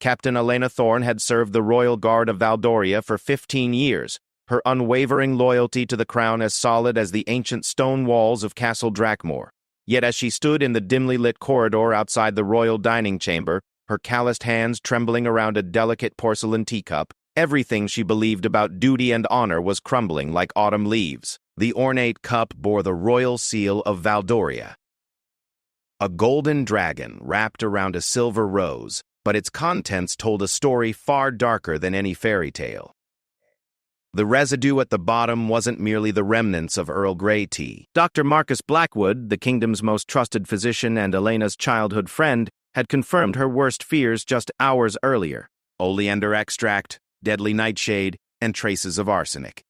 Captain Elena Thorne had served the Royal Guard of Valdoria for 15 years, her unwavering loyalty to the crown as solid as the ancient stone walls of Castle Drakmore. Yet as she stood in the dimly lit corridor outside the royal dining chamber, her calloused hands trembling around a delicate porcelain teacup, everything she believed about duty and honor was crumbling like autumn leaves. The ornate cup bore the royal seal of Valdoria, a golden dragon wrapped around a silver rose, but its contents told a story far darker than any fairy tale. The residue at the bottom wasn't merely the remnants of Earl Grey tea. Dr. Marcus Blackwood, the kingdom's most trusted physician and Elena's childhood friend, had confirmed her worst fears just hours earlier: oleander extract, deadly nightshade, and traces of arsenic.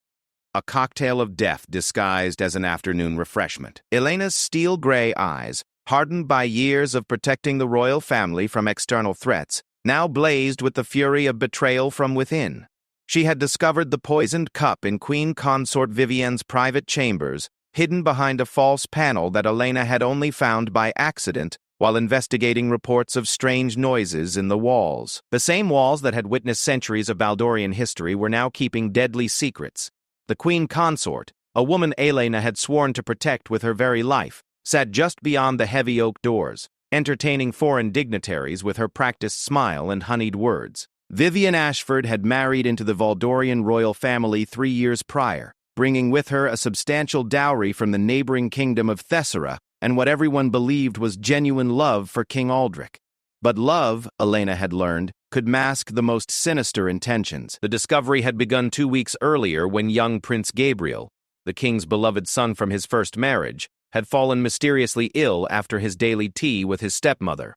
A cocktail of death disguised as an afternoon refreshment. Elena's steel-gray eyes, hardened by years of protecting the royal family from external threats, now blazed with the fury of betrayal from within. She had discovered the poisoned cup in Queen Consort Vivienne's private chambers, hidden behind a false panel that Elena had only found by accident while investigating reports of strange noises in the walls. The same walls that had witnessed centuries of Valdorian history were now keeping deadly secrets. The Queen Consort, a woman Elena had sworn to protect with her very life, sat just beyond the heavy oak doors, entertaining foreign dignitaries with her practiced smile and honeyed words. Vivienne Ashford had married into the Valdorian royal family 3 years prior, bringing with her a substantial dowry from the neighboring kingdom of Thessera and what everyone believed was genuine love for King Aldrich. But love, Elena had learned, could mask the most sinister intentions. The discovery had begun 2 weeks earlier when young Prince Gabriel, the king's beloved son from his first marriage, had fallen mysteriously ill after his daily tea with his stepmother.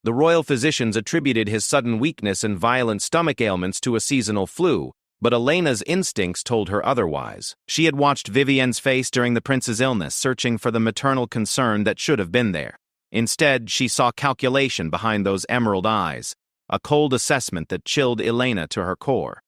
The royal physicians attributed his sudden weakness and violent stomach ailments to a seasonal flu, but Elena's instincts told her otherwise. She had watched Vivienne's face during the prince's illness, searching for the maternal concern that should have been there. Instead, she saw calculation behind those emerald eyes, a cold assessment that chilled Elena to her core.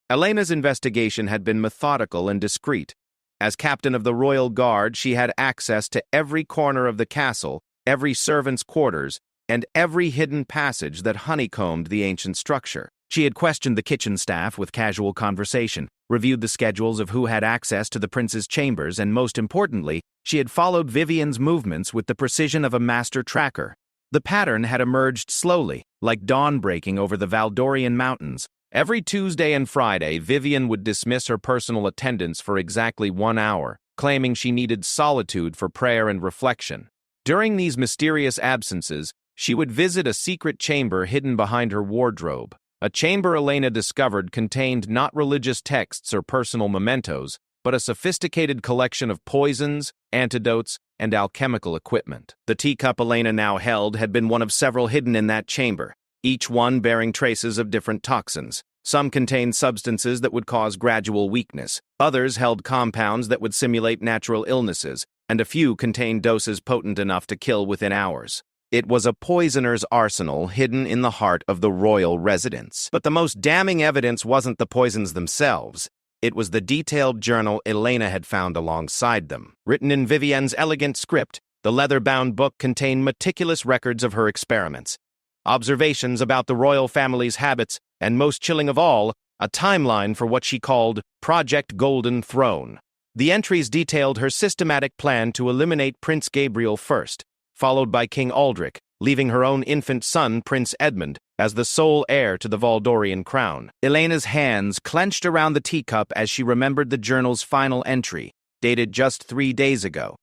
Elena's investigation had been methodical and discreet. As captain of the royal guard, she had access to every corner of the castle, every servant's quarters, and every hidden passage that honeycombed the ancient structure. She had questioned the kitchen staff with casual conversation, reviewed the schedules of who had access to the prince's chambers, and most importantly, she had followed Vivienne's movements with the precision of a master tracker. The pattern had emerged slowly, like dawn breaking over the Valdorian mountains. Every Tuesday and Friday, Vivienne would dismiss her personal attendance for exactly 1 hour, claiming she needed solitude for prayer and reflection. During these mysterious absences, she would visit a secret chamber hidden behind her wardrobe. A chamber Elena discovered contained not religious texts or personal mementos, but a sophisticated collection of poisons, antidotes, and alchemical equipment. The teacup Elena now held had been one of several hidden in that chamber, each one bearing traces of different toxins. Some contained substances that would cause gradual weakness, others held compounds that would simulate natural illnesses, and a few contained doses potent enough to kill within hours. It was a poisoner's arsenal hidden in the heart of the royal residence. But the most damning evidence wasn't the poisons themselves. It was the detailed journal Elena had found alongside them. Written in Vivienne's elegant script, the leather-bound book contained meticulous records of her experiments, observations about the royal family's habits, and most chilling of all, a timeline for what she called Project Golden Throne. The entries detailed her systematic plan to eliminate Prince Gabriel first, followed by King Aldrich, leaving her own infant son, Prince Edmund, as the sole heir to the Valdorian crown. Elena's hands clenched around the teacup as she remembered the journal's final entry, dated just 3 days ago.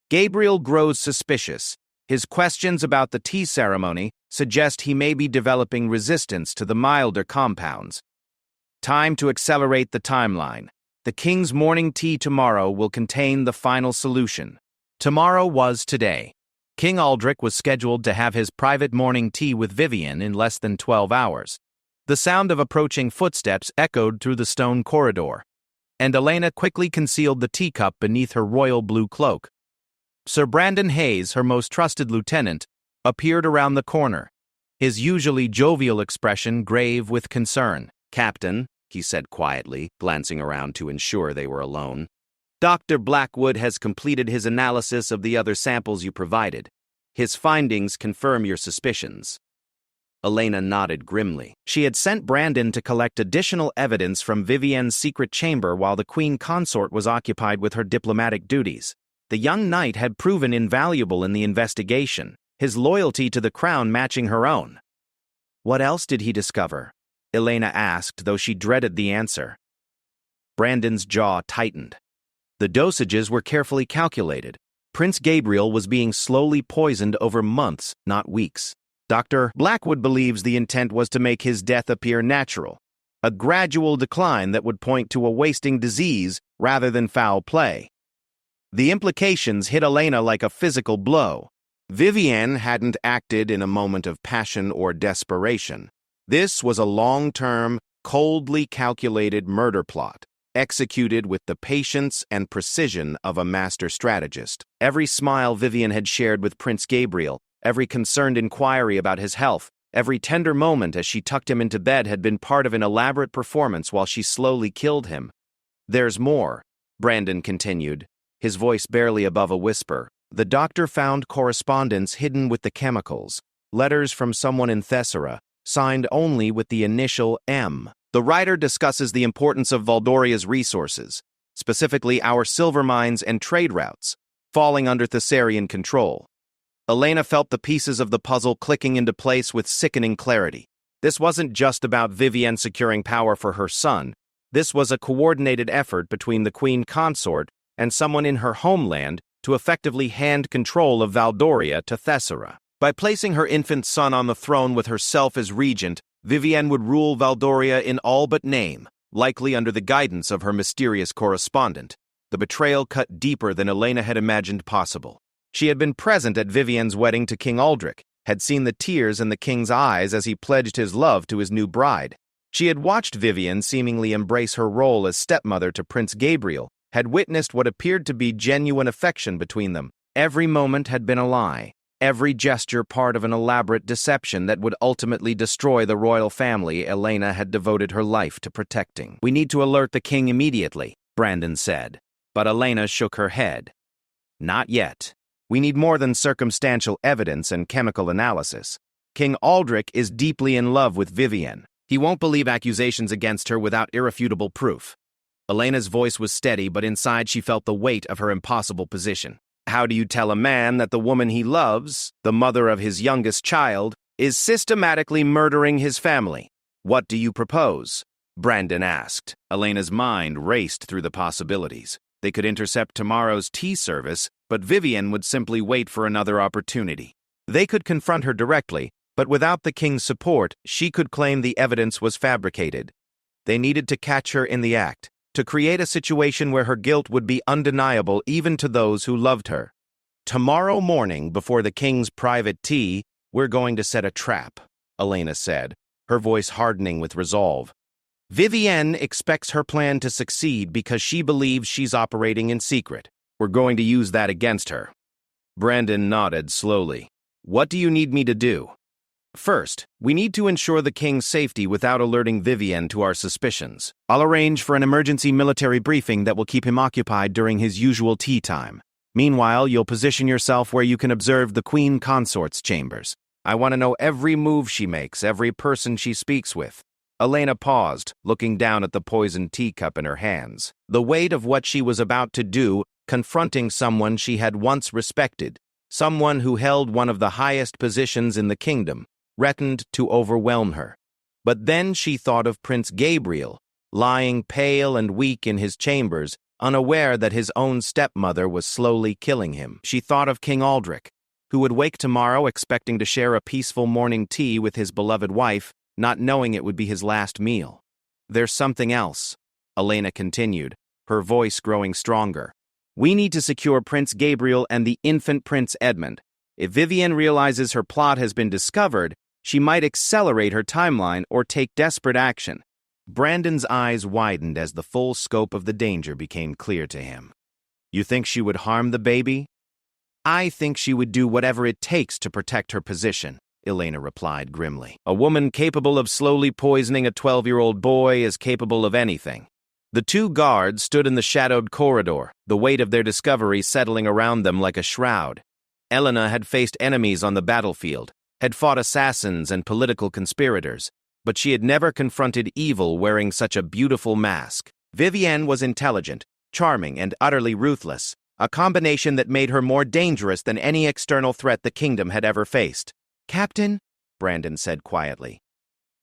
Gabriel grows suspicious. His questions about the tea ceremony suggest he may be developing resistance to the milder compounds. Time to accelerate the timeline. The king's morning tea tomorrow will contain the final solution. Tomorrow was today. King Aldrich was scheduled to have his private morning tea with Vivienne in less than 12 hours. The sound of approaching footsteps echoed through the stone corridor, and Elena quickly concealed the teacup beneath her royal blue cloak. Sir Brandon Hayes, her most trusted lieutenant, appeared around the corner, his usually jovial expression grave with concern. "Captain," he said quietly, glancing around to ensure they were alone, "Dr. Blackwood has completed his analysis of the other samples you provided. His findings confirm your suspicions." Elena nodded grimly. She had sent Brandon to collect additional evidence from Vivienne's secret chamber while the queen consort was occupied with her diplomatic duties. The young knight had proven invaluable in the investigation, his loyalty to the crown matching her own. What else did he discover? Elena asked, though she dreaded the answer. Brandon's jaw tightened. The dosages were carefully calculated. Prince Gabriel was being slowly poisoned over months, not weeks. Dr. Blackwood believes the intent was to make his death appear natural, a gradual decline that would point to a wasting disease rather than foul play. The implications hit Elena like a physical blow. Vivienne hadn't acted in a moment of passion or desperation. This was a long-term, coldly calculated murder plot, executed with the patience and precision of a master strategist. Every smile Vivienne had shared with Prince Gabriel, every concerned inquiry about his health, every tender moment as she tucked him into bed had been part of an elaborate performance while she slowly killed him. "There's more," Brandon continued, his voice barely above a whisper. "The doctor found correspondence hidden with the chemicals, letters from someone in Thessera, signed only with the initial M. The writer discusses the importance of Valdoria's resources, specifically our silver mines and trade routes, falling under Thessarian control." Elena felt the pieces of the puzzle clicking into place with sickening clarity. This wasn't just about Vivienne securing power for her son. This was a coordinated effort between the queen consort and someone in her homeland to effectively hand control of Valdoria to Thessera. By placing her infant son on the throne with herself as regent, Vivienne would rule Valdoria in all but name, likely under the guidance of her mysterious correspondent. The betrayal cut deeper than Elena had imagined possible. She had been present at Vivienne's wedding to King Aldrich, had seen the tears in the king's eyes as he pledged his love to his new bride. She had watched Vivienne seemingly embrace her role as stepmother to Prince Gabriel, had witnessed what appeared to be genuine affection between them. Every moment had been a lie, every gesture part of an elaborate deception that would ultimately destroy the royal family Elena had devoted her life to protecting. "We need to alert the king immediately," Brandon said, but Elena shook her head. "Not yet. We need more than circumstantial evidence and chemical analysis. King Aldrich is deeply in love with Vivienne. He won't believe accusations against her without irrefutable proof." Elena's voice was steady, but inside she felt the weight of her impossible position. How do you tell a man that the woman he loves, the mother of his youngest child, is systematically murdering his family? "What do you propose?" Brandon asked. Elena's mind raced through the possibilities. They could intercept tomorrow's tea service, but Vivienne would simply wait for another opportunity. They could confront her directly, but without the king's support, she could claim the evidence was fabricated. They needed to catch her in the act, to create a situation where her guilt would be undeniable even to those who loved her. "Tomorrow morning, before the king's private tea, we're going to set a trap," Elena said, her voice hardening with resolve. "Vivienne expects her plan to succeed because she believes she's operating in secret. We're going to use that against her." Brandon nodded slowly. "What do you need me to do?" "First, we need to ensure the king's safety without alerting Vivienne to our suspicions. I'll arrange for an emergency military briefing that will keep him occupied during his usual tea time. Meanwhile, you'll position yourself where you can observe the queen consort's chambers. I want to know every move she makes, every person she speaks with." Elena paused, looking down at the poisoned teacup in her hands. The weight of what she was about to do, confronting someone she had once respected, someone who held one of the highest positions in the kingdom, threatened to overwhelm her. But then she thought of Prince Gabriel, lying pale and weak in his chambers, unaware that his own stepmother was slowly killing him. She thought of King Aldrich, who would wake tomorrow expecting to share a peaceful morning tea with his beloved wife, not knowing it would be his last meal. "There's something else," Elena continued, her voice growing stronger. "We need to secure Prince Gabriel and the infant Prince Edmund. If Vivienne realizes her plot has been discovered, she might accelerate her timeline or take desperate action." Brandon's eyes widened as the full scope of the danger became clear to him. "You think she would harm the baby?" "I think she would do whatever it takes to protect her position," Elena replied grimly. "A woman capable of slowly poisoning a 12-year-old boy is capable of anything." The two guards stood in the shadowed corridor, the weight of their discovery settling around them like a shroud. Elena had faced enemies on the battlefield, had fought assassins and political conspirators, but she had never confronted evil wearing such a beautiful mask. Vivienne was intelligent, charming, and utterly ruthless, a combination that made her more dangerous than any external threat the kingdom had ever faced. "Captain," Brandon said quietly,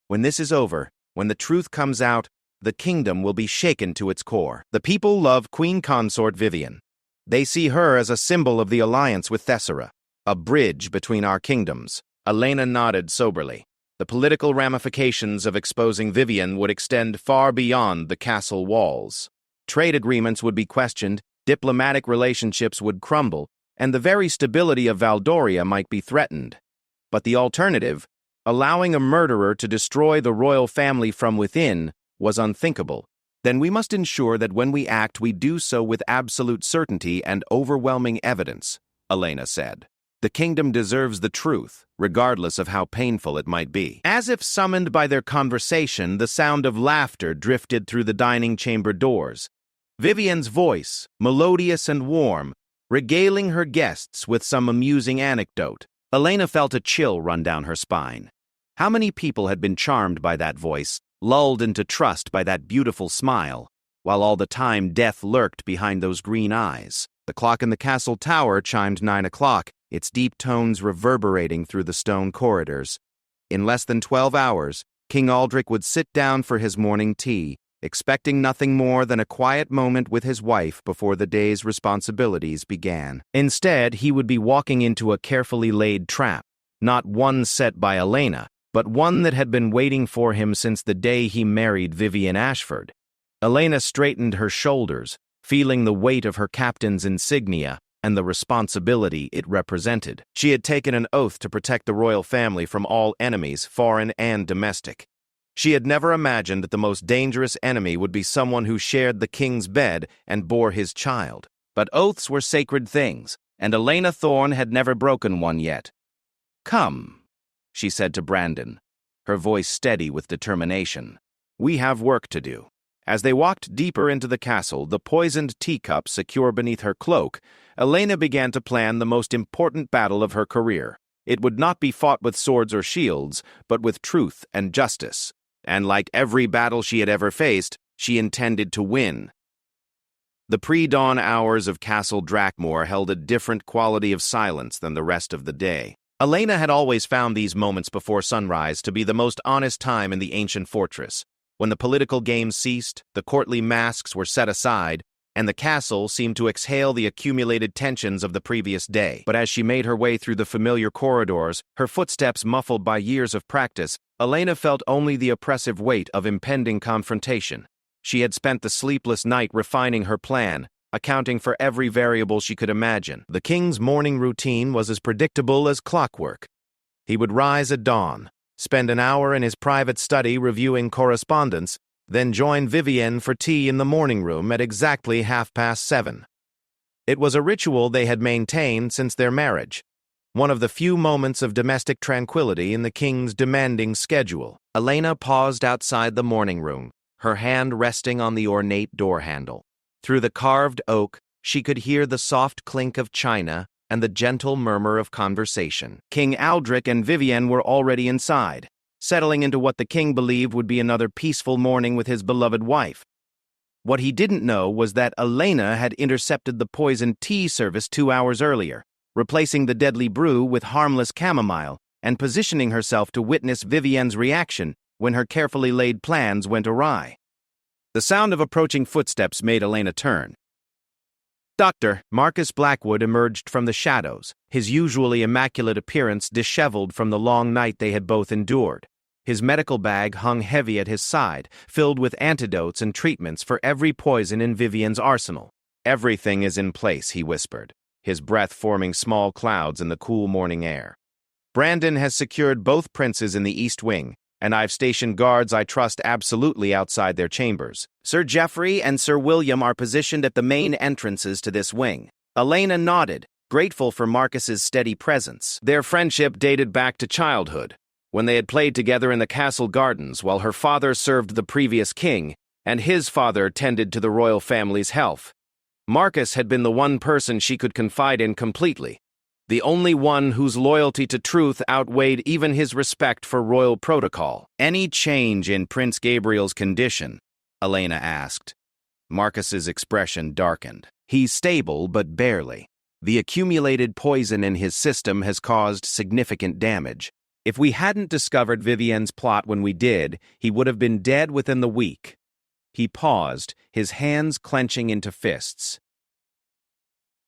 "when this is over, when the truth comes out, the kingdom will be shaken to its core. The people love Queen Consort Vivienne. They see her as a symbol of the alliance with Thessera, a bridge between our kingdoms." Elena nodded soberly. The political ramifications of exposing Vivienne would extend far beyond the castle walls. Trade agreements would be questioned, diplomatic relationships would crumble, and the very stability of Valdoria might be threatened. But the alternative, allowing a murderer to destroy the royal family from within, was unthinkable. Then we must ensure that when we act, we do so with absolute certainty and overwhelming evidence, Elena said. The kingdom deserves the truth, regardless of how painful it might be. As if summoned by their conversation, the sound of laughter drifted through the dining chamber doors. Vivienne's voice, melodious and warm, regaling her guests with some amusing anecdote. Elena felt a chill run down her spine. How many people had been charmed by that voice, lulled into trust by that beautiful smile, while all the time death lurked behind those green eyes? The clock in the castle tower chimed 9 o'clock, its deep tones reverberating through the stone corridors. In less than 12 hours, King Aldrich would sit down for his morning tea, expecting nothing more than a quiet moment with his wife before the day's responsibilities began. Instead, he would be walking into a carefully laid trap, not one set by Elena, but one that had been waiting for him since the day he married Vivienne Ashford. Elena straightened her shoulders, feeling the weight of her captain's insignia and the responsibility it represented. She had taken an oath to protect the royal family from all enemies, foreign and domestic. She had never imagined that the most dangerous enemy would be someone who shared the king's bed and bore his child. But oaths were sacred things, and Elena Thorne had never broken one yet. "Come," she said to Brandon, her voice steady with determination. "We have work to do." As they walked deeper into the castle, the poisoned teacup secure beneath her cloak, Elena began to plan the most important battle of her career. It would not be fought with swords or shields, but with truth and justice. And like every battle she had ever faced, she intended to win. The pre-dawn hours of Castle Drakmore held a different quality of silence than the rest of the day. Elena had always found these moments before sunrise to be the most honest time in the ancient fortress. When the political games ceased, the courtly masks were set aside, and the castle seemed to exhale the accumulated tensions of the previous day. But as she made her way through the familiar corridors, her footsteps muffled by years of practice, Elena felt only the oppressive weight of impending confrontation. She had spent the sleepless night refining her plan, accounting for every variable she could imagine. The king's morning routine was as predictable as clockwork. He would rise at dawn, spend an hour in his private study reviewing correspondence, then join Vivienne for tea in the morning room at exactly 7:30. It was a ritual they had maintained since their marriage, one of the few moments of domestic tranquility in the king's demanding schedule. Elena paused outside the morning room, her hand resting on the ornate door handle. Through the carved oak, she could hear the soft clink of china and the gentle murmur of conversation. King Aldrich and Vivienne were already inside, settling into what the king believed would be another peaceful morning with his beloved wife. What he didn't know was that Elena had intercepted the poisoned tea service 2 hours earlier, replacing the deadly brew with harmless chamomile and positioning herself to witness Vivienne's reaction when her carefully laid plans went awry. The sound of approaching footsteps made Elena turn. Dr. Marcus Blackwood emerged from the shadows, his usually immaculate appearance disheveled from the long night they had both endured. His medical bag hung heavy at his side, filled with antidotes and treatments for every poison in Vivienne's arsenal. "Everything is in place," he whispered, his breath forming small clouds in the cool morning air. "Brandon has secured both princes in the East Wing, and I've stationed guards I trust absolutely outside their chambers. Sir Geoffrey and Sir William are positioned at the main entrances to this wing." Elena nodded, grateful for Marcus's steady presence. Their friendship dated back to childhood, when they had played together in the castle gardens while her father served the previous king, and his father tended to the royal family's health. Marcus had been the one person she could confide in completely, the only one whose loyalty to truth outweighed even his respect for royal protocol. Any change in Prince Gabriel's condition? Elena asked. Marcus's expression darkened. He's stable, but barely. The accumulated poison in his system has caused significant damage. If we hadn't discovered Vivienne's plot when we did, he would have been dead within the week. He paused, his hands clenching into fists.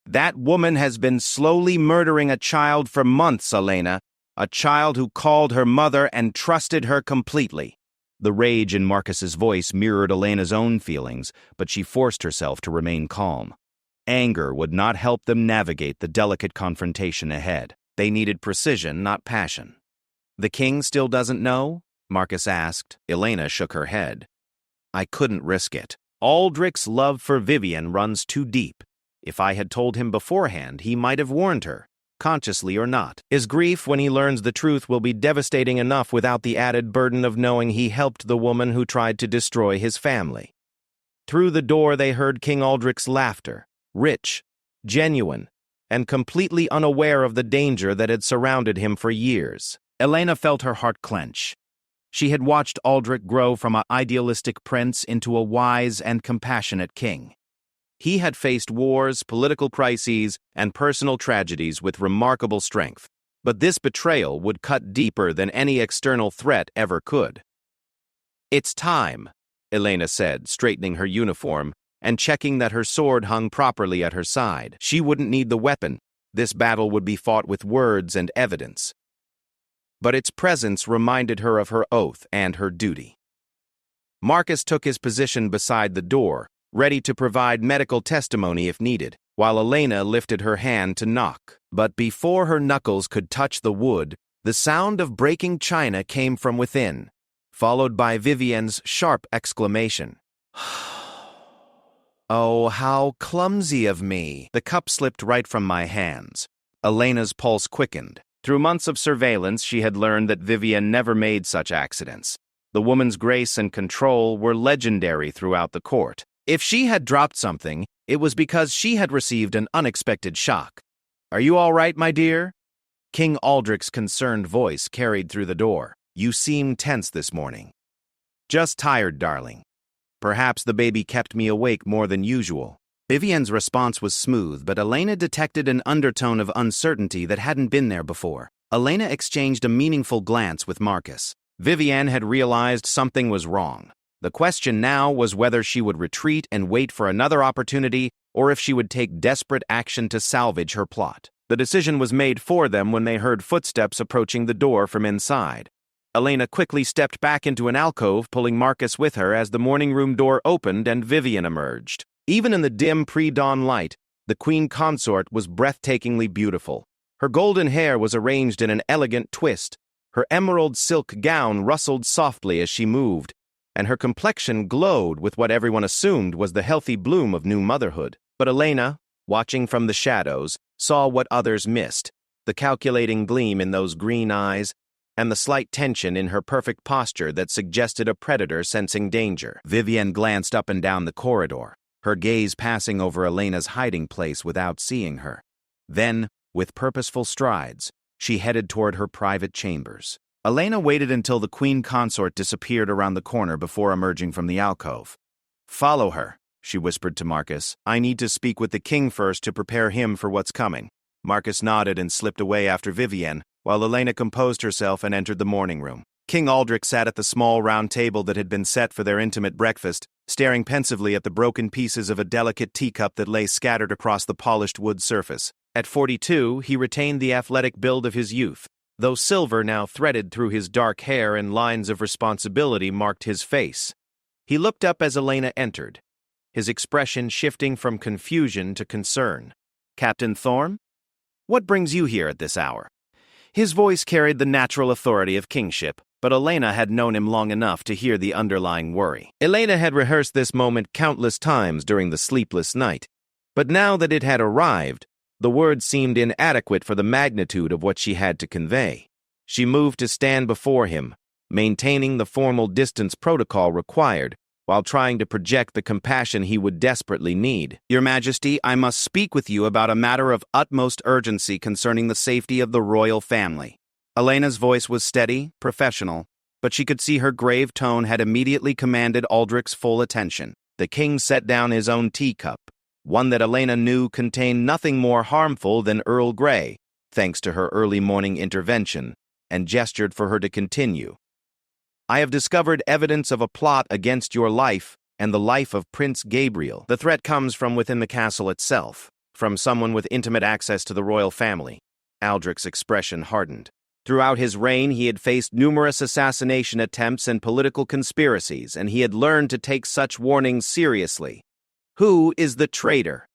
That woman has been slowly murdering a child for months, Elena. A child who called her mother and trusted her completely. The rage in Marcus's voice mirrored Elena's own feelings, but she forced herself to remain calm. Anger would not help them navigate the delicate confrontation ahead. They needed precision, not passion. The king still doesn't know? Marcus asked. Elena shook her head. I couldn't risk it. Aldrich's love for Vivienne runs too deep. If I had told him beforehand, he might have warned her, consciously or not. His grief when he learns the truth will be devastating enough without the added burden of knowing he helped the woman who tried to destroy his family. Through the door they heard King Aldrich's laughter, rich, genuine, and completely unaware of the danger that had surrounded him for years. Elena felt her heart clench. She had watched Aldrich grow from an idealistic prince into a wise and compassionate king. He had faced wars, political crises, and personal tragedies with remarkable strength, but this betrayal would cut deeper than any external threat ever could. It's time, Elena said, straightening her uniform and checking that her sword hung properly at her side. She wouldn't need the weapon. This battle would be fought with words and evidence. But its presence reminded her of her oath and her duty. Marcus took his position beside the door, ready to provide medical testimony if needed, while Elena lifted her hand to knock. But before her knuckles could touch the wood, the sound of breaking china came from within, followed by Vivienne's sharp exclamation. Oh, how clumsy of me! The cup slipped right from my hands. Elena's pulse quickened. Through months of surveillance, she had learned that Vivienne never made such accidents. The woman's grace and control were legendary throughout the court. If she had dropped something, it was because she had received an unexpected shock. Are you all right, my dear? King Aldrich's concerned voice carried through the door. You seem tense this morning. Just tired, darling. Perhaps the baby kept me awake more than usual. Vivienne's response was smooth, but Elena detected an undertone of uncertainty that hadn't been there before. Elena exchanged a meaningful glance with Marcus. Vivienne had realized something was wrong. The question now was whether she would retreat and wait for another opportunity, or if she would take desperate action to salvage her plot. The decision was made for them when they heard footsteps approaching the door from inside. Elena quickly stepped back into an alcove, pulling Marcus with her as the morning room door opened and Vivienne emerged. Even in the dim pre-dawn light, the queen consort was breathtakingly beautiful. Her golden hair was arranged in an elegant twist, her emerald silk gown rustled softly as she moved, and her complexion glowed with what everyone assumed was the healthy bloom of new motherhood. But Elena, watching from the shadows, saw what others missed, the calculating gleam in those green eyes, and the slight tension in her perfect posture that suggested a predator sensing danger. Vivienne glanced up and down the corridor, her gaze passing over Elena's hiding place without seeing her. Then, with purposeful strides, she headed toward her private chambers. Elena waited until the queen consort disappeared around the corner before emerging from the alcove. Follow her, she whispered to Marcus. I need to speak with the king first to prepare him for what's coming. Marcus nodded and slipped away after Vivienne, while Elena composed herself and entered the morning room. King Aldrich sat at the small round table that had been set for their intimate breakfast, staring pensively at the broken pieces of a delicate teacup that lay scattered across the polished wood surface. At 42, he retained the athletic build of his youth, though silver now threaded through his dark hair and lines of responsibility marked his face. He looked up as Elena entered, his expression shifting from confusion to concern. Captain Thorne? What brings you here at this hour? His voice carried the natural authority of kingship, but Elena had known him long enough to hear the underlying worry. Elena had rehearsed this moment countless times during the sleepless night, but now that it had arrived, the words seemed inadequate for the magnitude of what she had to convey. She moved to stand before him, maintaining the formal distance protocol required, while trying to project the compassion he would desperately need. "Your Majesty, I must speak with you about a matter of utmost urgency concerning the safety of the royal family." Elena's voice was steady, professional, but she could see her grave tone had immediately commanded Aldrich's full attention. The king set down his own teacup, one that Elena knew contained nothing more harmful than Earl Grey, thanks to her early morning intervention, and gestured for her to continue. "I have discovered evidence of a plot against your life and the life of Prince Gabriel. The threat comes from within the castle itself, from someone with intimate access to the royal family." Aldrich's expression hardened. Throughout his reign, he had faced numerous assassination attempts and political conspiracies, and he had learned to take such warnings seriously. "Who is the traitor?"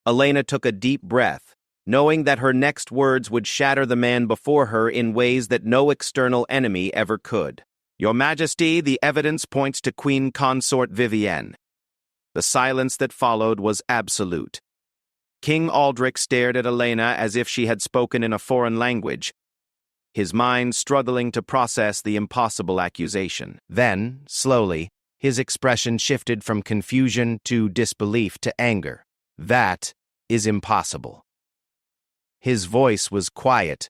Elena took a deep breath, knowing that her next words would shatter the man before her in ways that no external enemy ever could. "Your Majesty, the evidence points to Queen Consort Vivienne." The silence that followed was absolute. King Aldrich stared at Elena as if she had spoken in a foreign language, his mind struggling to process the impossible accusation. Then, slowly, his expression shifted from confusion to disbelief to anger. "That is impossible." His voice was quiet,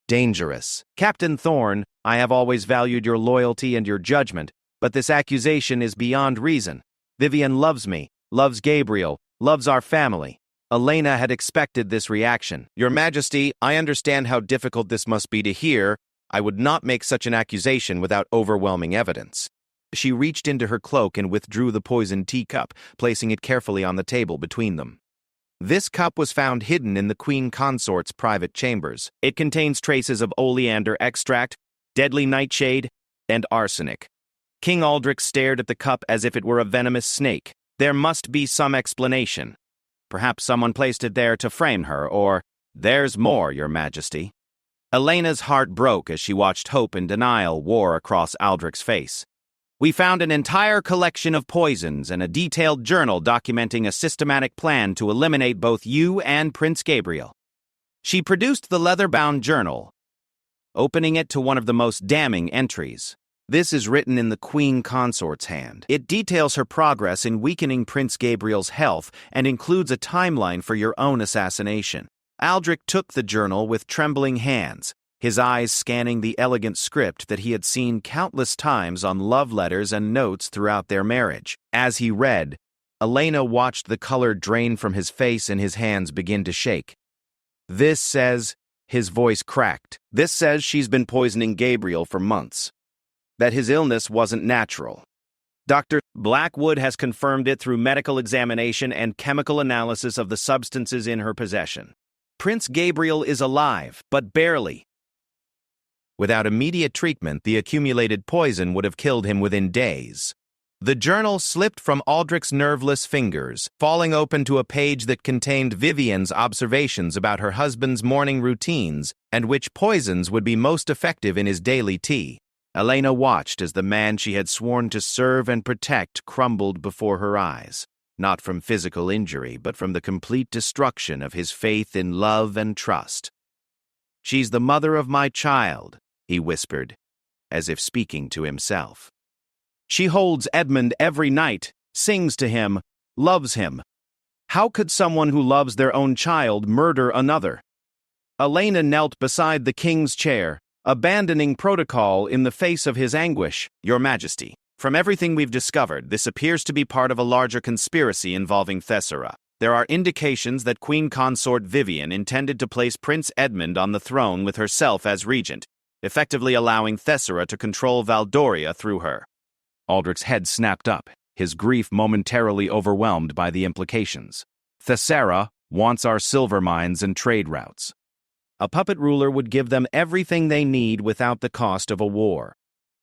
dangerous. "Captain Thorne, I have always valued your loyalty and your judgment, but this accusation is beyond reason. Vivienne loves me, loves Gabriel, loves our family." Elena had expected this reaction. "Your Majesty, I understand how difficult this must be to hear. I would not make such an accusation without overwhelming evidence." She reached into her cloak and withdrew the poisoned teacup, placing it carefully on the table between them. This cup was found hidden in the Queen Consort's private chambers. It contains traces of oleander extract, deadly nightshade, and arsenic. King Aldrich stared at the cup as if it were a venomous snake. There must be some explanation. Perhaps someone placed it there to frame her, or, "There's more, Your Majesty." Elena's heart broke as she watched hope and denial war across Aldrich's face. "We found an entire collection of poisons and a detailed journal documenting a systematic plan to eliminate both you and Prince Gabriel." She produced the leather-bound journal, opening it to one of the most damning entries. This is written in the Queen Consort's hand. It details her progress in weakening Prince Gabriel's health and includes a timeline for your own assassination. Aldrich took the journal with trembling hands, his eyes scanning the elegant script that he had seen countless times on love letters and notes throughout their marriage. As he read, Elena watched the color drain from his face and his hands begin to shake. "This says," his voice cracked, "this says she's been poisoning Gabriel for months. That his illness wasn't natural. Dr. Blackwood has confirmed it through medical examination and chemical analysis of the substances in her possession. Prince Gabriel is alive, but barely. Without immediate treatment, the accumulated poison would have killed him within days." The journal slipped from Aldrich's nerveless fingers, falling open to a page that contained Vivienne's observations about her husband's morning routines and which poisons would be most effective in his daily tea. Elena watched as the man she had sworn to serve and protect crumbled before her eyes, not from physical injury, but from the complete destruction of his faith in love and trust. "She's the mother of my child," he whispered, as if speaking to himself. "She holds Edmund every night, sings to him, loves him. How could someone who loves their own child murder another?" Elena knelt beside the king's chair, abandoning protocol in the face of his anguish. "Your Majesty, from everything we've discovered, this appears to be part of a larger conspiracy involving Thessera. There are indications that Queen Consort Vivienne intended to place Prince Edmund on the throne with herself as regent, effectively allowing Thessera to control Valdoria through her." Aldrich's head snapped up, his grief momentarily overwhelmed by the implications. "Thessera wants our silver mines and trade routes. A puppet ruler would give them everything they need without the cost of a war."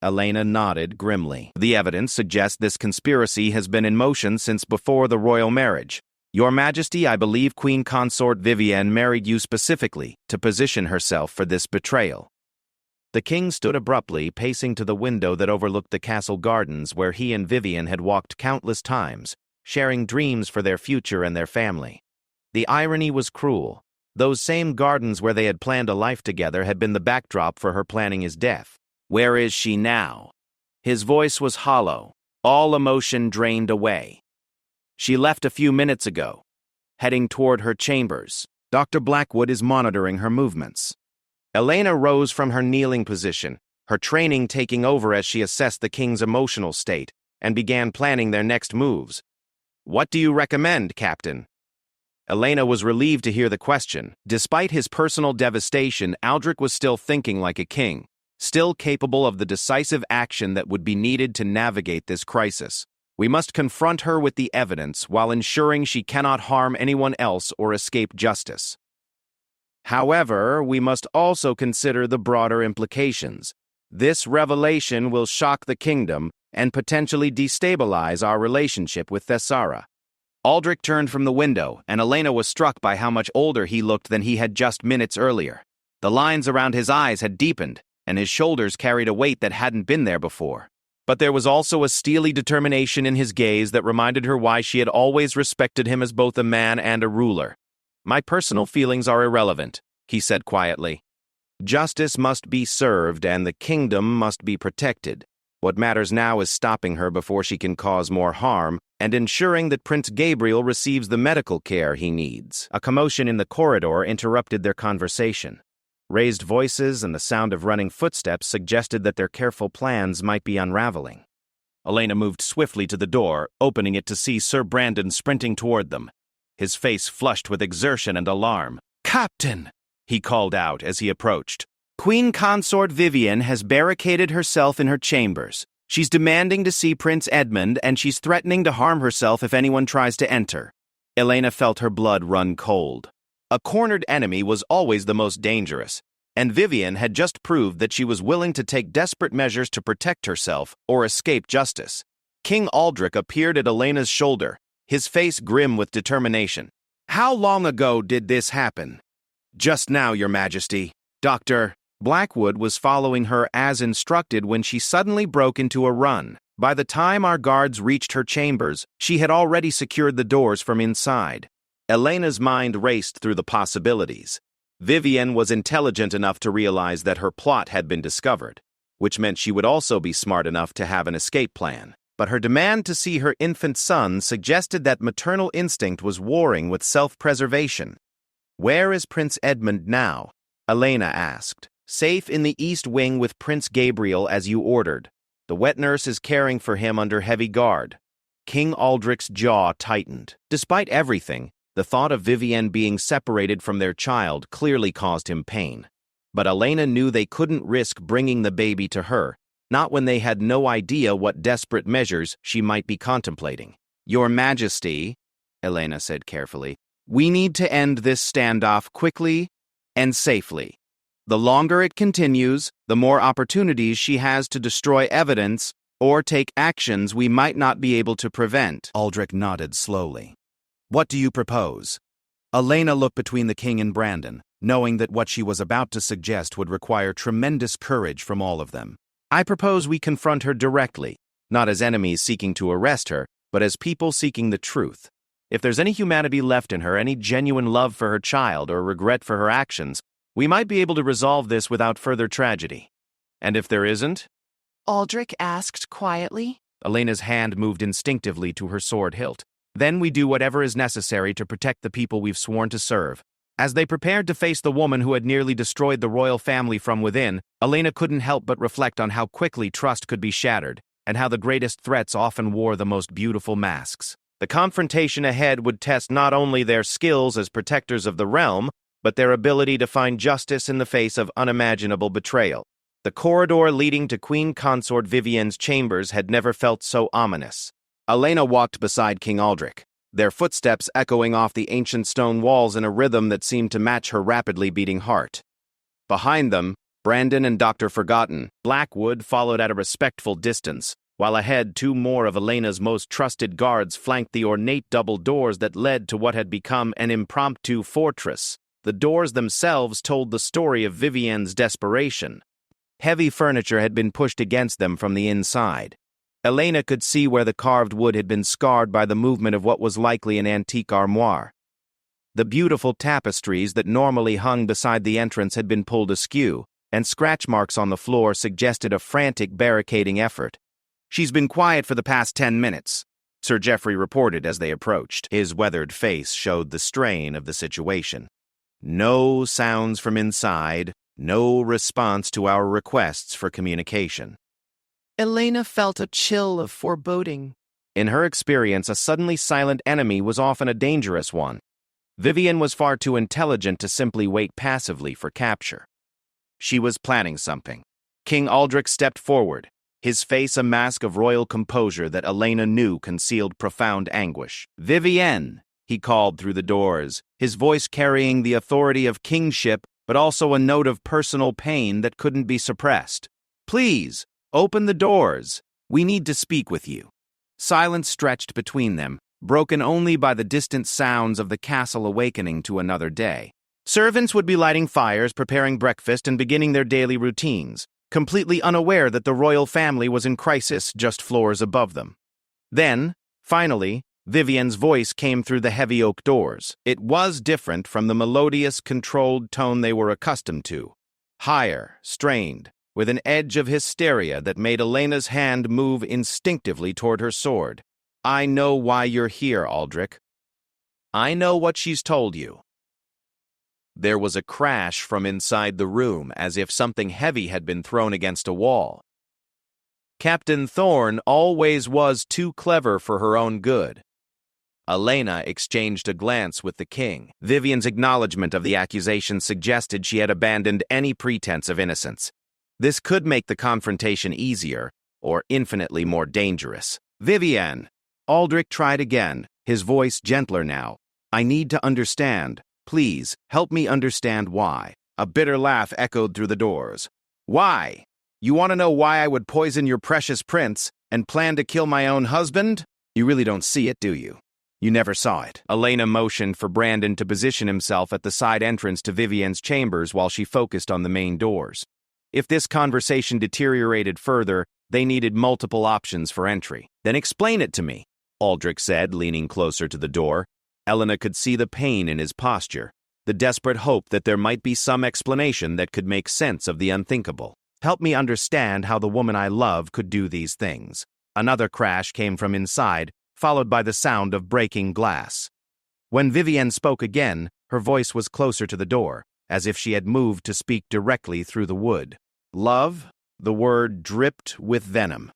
Elena nodded grimly. "The evidence suggests this conspiracy has been in motion since before the royal marriage. Your Majesty, I believe Queen Consort Vivienne married you specifically to position herself for this betrayal." The king stood abruptly, pacing to the window that overlooked the castle gardens where he and Vivienne had walked countless times, sharing dreams for their future and their family. The irony was cruel. Those same gardens where they had planned a life together had been the backdrop for her planning his death. "Where is she now?" His voice was hollow, all emotion drained away. She left a few minutes ago, heading toward her chambers. Dr. Blackwood is monitoring her movements. Elena rose from her kneeling position, her training taking over as she assessed the king's emotional state, and began planning their next moves. "What do you recommend, Captain?" Elena was relieved to hear the question. Despite his personal devastation, Aldrich was still thinking like a king, still capable of the decisive action that would be needed to navigate this crisis. "We must confront her with the evidence while ensuring she cannot harm anyone else or escape justice. However, we must also consider the broader implications. This revelation will shock the kingdom and potentially destabilize our relationship with Thessara." Aldrich turned from the window, and Elena was struck by how much older he looked than he had just minutes earlier. The lines around his eyes had deepened, and his shoulders carried a weight that hadn't been there before. But there was also a steely determination in his gaze that reminded her why she had always respected him as both a man and a ruler. "My personal feelings are irrelevant," he said quietly. "Justice must be served and the kingdom must be protected. What matters now is stopping her before she can cause more harm and ensuring that Prince Gabriel receives the medical care he needs." A commotion in the corridor interrupted their conversation. Raised voices and the sound of running footsteps suggested that their careful plans might be unraveling. Elena moved swiftly to the door, opening it to see Sir Brandon sprinting toward them, his face flushed with exertion and alarm. "Captain!" he called out as he approached. "Queen Consort Vivienne has barricaded herself in her chambers. She's demanding to see Prince Edmund, and she's threatening to harm herself if anyone tries to enter." Elena felt her blood run cold. A cornered enemy was always the most dangerous, and Vivienne had just proved that she was willing to take desperate measures to protect herself or escape justice. King Aldrich appeared at Elena's shoulder, his face grim with determination. "How long ago did this happen?" "Just now, Your Majesty." Dr. Blackwood was following her as instructed when she suddenly broke into a run. By the time our guards reached her chambers, she had already secured the doors from inside. Elena's mind raced through the possibilities. Vivienne was intelligent enough to realize that her plot had been discovered, which meant she would also be smart enough to have an escape plan. But her demand to see her infant son suggested that maternal instinct was warring with self-preservation. "Where is Prince Edmund now?" Elena asked. "Safe in the East Wing with Prince Gabriel as you ordered. The wet nurse is caring for him under heavy guard." King Aldrich's jaw tightened. Despite everything, the thought of Vivienne being separated from their child clearly caused him pain. But Elena knew they couldn't risk bringing the baby to her, not when they had no idea what desperate measures she might be contemplating. "Your Majesty," Elena said carefully, "we need to end this standoff quickly and safely. The longer it continues, the more opportunities she has to destroy evidence or take actions we might not be able to prevent." Aldrich nodded slowly. "What do you propose?" Elena looked between the king and Brandon, knowing that what she was about to suggest would require tremendous courage from all of them. "I propose we confront her directly, not as enemies seeking to arrest her, but as people seeking the truth. If there's any humanity left in her, any genuine love for her child or regret for her actions, we might be able to resolve this without further tragedy. And if there isn't?" Aldrich asked quietly. Elena's hand moved instinctively to her sword hilt. "Then we do whatever is necessary to protect the people we've sworn to serve." As they prepared to face the woman who had nearly destroyed the royal family from within, Elena couldn't help but reflect on how quickly trust could be shattered, and how the greatest threats often wore the most beautiful masks. The confrontation ahead would test not only their skills as protectors of the realm, but their ability to find justice in the face of unimaginable betrayal. The corridor leading to Queen Consort Vivienne's chambers had never felt so ominous. Elena walked beside King Aldrich, their footsteps echoing off the ancient stone walls in a rhythm that seemed to match her rapidly beating heart. Behind them, Brandon and Dr. Forgotten Blackwood followed at a respectful distance, while ahead 2 more of Elena's most trusted guards flanked the ornate double doors that led to what had become an impromptu fortress. The doors themselves told the story of Vivienne's desperation. Heavy furniture had been pushed against them from the inside. Elena could see where the carved wood had been scarred by the movement of what was likely an antique armoire. The beautiful tapestries that normally hung beside the entrance had been pulled askew, and scratch marks on the floor suggested a frantic barricading effort. She's been quiet for the past 10 minutes, Sir Geoffrey reported as they approached. His weathered face showed the strain of the situation. No sounds from inside, no response to our requests for communication. Elena felt a chill of foreboding. In her experience, a suddenly silent enemy was often a dangerous one. Vivian was far too intelligent to simply wait passively for capture. She was planning something. King Aldrich stepped forward, his face a mask of royal composure that Elena knew concealed profound anguish. "Vivienne," he called through the doors, his voice carrying the authority of kingship but also a note of personal pain that couldn't be suppressed. "Please, open the doors. We need to speak with you." Silence stretched between them, broken only by the distant sounds of the castle awakening to another day. Servants would be lighting fires, preparing breakfast, and beginning their daily routines, completely unaware that the royal family was in crisis just floors above them. Then, finally, Vivian's voice came through the heavy oak doors. It was different from the melodious, controlled tone they were accustomed to. Higher, strained, with an edge of hysteria that made Elena's hand move instinctively toward her sword. "I know why you're here, Aldrich. I know what she's told you." There was a crash from inside the room, as if something heavy had been thrown against a wall. Captain Thorne always was too clever for her own good. Elena exchanged a glance with the king. Vivian's acknowledgement of the accusation suggested she had abandoned any pretense of innocence. This could make the confrontation easier, or infinitely more dangerous. "Vivienne," Aldrich tried again, his voice gentler now. "I need to understand. Please, help me understand why." A bitter laugh echoed through the doors. "Why? You want to know why I would poison your precious prince and plan to kill my own husband? You really don't see it, do you? You never saw it." Elena motioned for Brandon to position himself at the side entrance to Vivian's chambers while she focused on the main doors. If this conversation deteriorated further, they needed multiple options for entry. "Then explain it to me," Aldrich said, leaning closer to the door. Elena could see the pain in his posture, the desperate hope that there might be some explanation that could make sense of the unthinkable. "Help me understand how the woman I love could do these things." Another crash came from inside, followed by the sound of breaking glass. When Vivienne spoke again, her voice was closer to the door, as if she had moved to speak directly through the wood. "Love?" The word dripped with venom.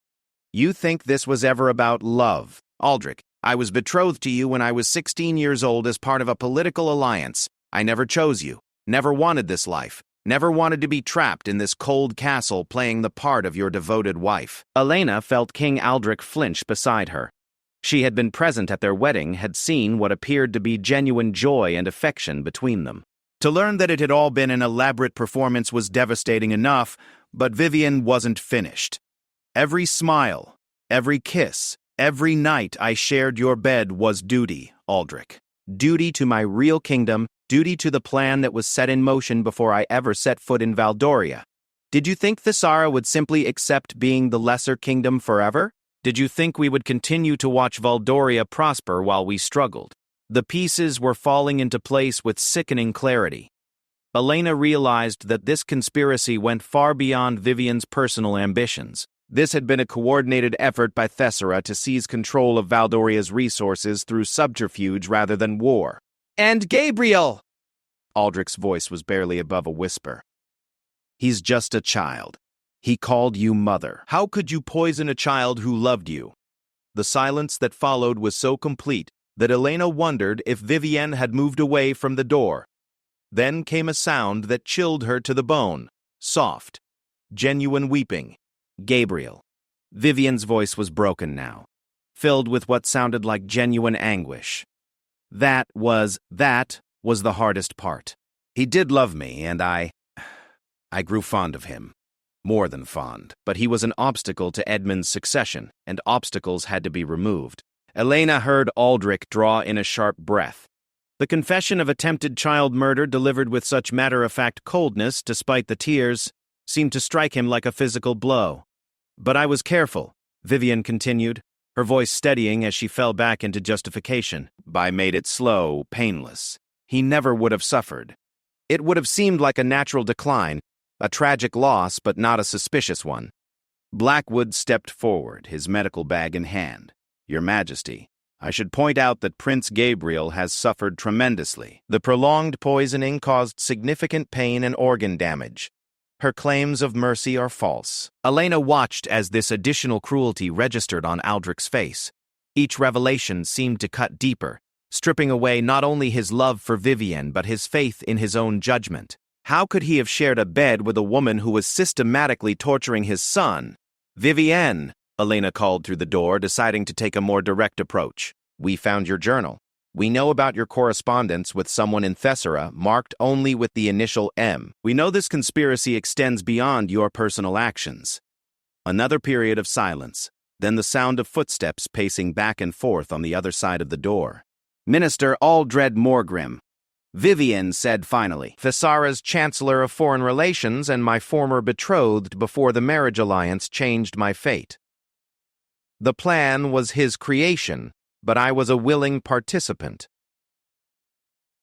"You think this was ever about love? Aldrich, I was betrothed to you when I was 16 years old as part of a political alliance. I never chose you, never wanted this life, never wanted to be trapped in this cold castle playing the part of your devoted wife." Elena felt King Aldrich flinch beside her. She had been present at their wedding, had seen what appeared to be genuine joy and affection between them. To learn that it had all been an elaborate performance was devastating enough, but Vivian wasn't finished. "Every smile, every kiss, every night I shared your bed was duty, Aldrich. Duty to my real kingdom, duty to the plan that was set in motion before I ever set foot in Valdoria. Did you think Thessara would simply accept being the lesser kingdom forever? Did you think we would continue to watch Valdoria prosper while we struggled?" The pieces were falling into place with sickening clarity. Elena realized that this conspiracy went far beyond Vivian's personal ambitions. This had been a coordinated effort by Thessara to seize control of Valdoria's resources through subterfuge rather than war. "And Gabriel!" Aldrich's voice was barely above a whisper. "He's just a child. He called you mother. How could you poison a child who loved you?" The silence that followed was so complete that Elena wondered if Vivienne had moved away from the door. Then came a sound that chilled her to the bone. Soft, genuine weeping. "Gabriel." Vivian's voice was broken now, filled with what sounded like genuine anguish. That was the hardest part. He did love me, and I grew fond of him. More than fond. But he was an obstacle to Edmund's succession, and obstacles had to be removed. Elena heard Aldrich draw in a sharp breath. The confession of attempted child murder delivered with such matter-of-fact coldness, despite the tears, seemed to strike him like a physical blow. "But I was careful," Vivian continued, her voice steadying as she fell back into justification. "I made it slow, painless. He never would have suffered. It would have seemed like a natural decline, a tragic loss but not a suspicious one. Blackwood stepped forward, his medical bag in hand. Your Majesty, I should point out that Prince Gabriel has suffered tremendously. The prolonged poisoning caused significant pain and organ damage. Her claims of mercy are false. Elena watched as this additional cruelty registered on Aldrich's face. Each revelation seemed to cut deeper, stripping away not only his love for Vivienne but his faith in his own judgment. How could he have shared a bed with a woman who was systematically torturing his son? Vivienne, Elena called through the door, deciding to take a more direct approach. We found your journal. We know about your correspondence with someone in Thessera, marked only with the initial M. We know this conspiracy extends beyond your personal actions. Another period of silence, then the sound of footsteps pacing back and forth on the other side of the door. Minister Aldred Morgrim, Vivienne said finally. Thessera's Chancellor of Foreign Relations and my former betrothed before the marriage alliance changed my fate. The plan was his creation, but I was a willing participant.